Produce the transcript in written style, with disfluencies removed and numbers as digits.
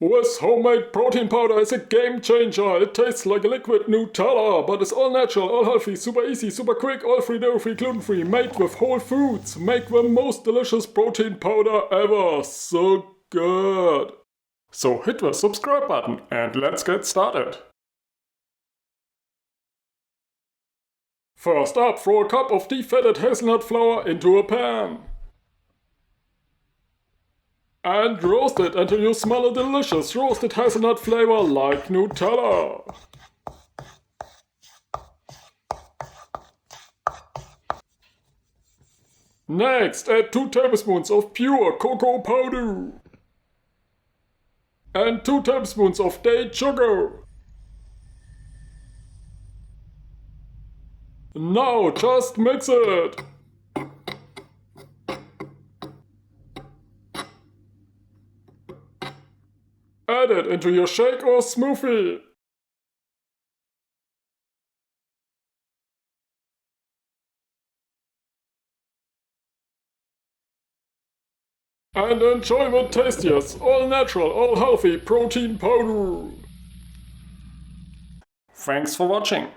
This homemade protein powder is a game changer. It tastes like a liquid Nutella, but it's all natural, all healthy, super easy, super quick, all free, dairy-free, gluten-free, made with whole foods. Make the most delicious protein powder ever. So good. So hit the subscribe button and let's get started. First up, throw a cup of defatted hazelnut flour into a pan. And roast it until you smell a delicious roasted hazelnut flavor like Nutella. Next, add 2 tablespoons of pure cocoa powder. And 2 tablespoons of date sugar. Now just mix it. Add it into your shake or smoothie. And enjoy the tastiest, all natural, all healthy protein powder. Thanks for watching.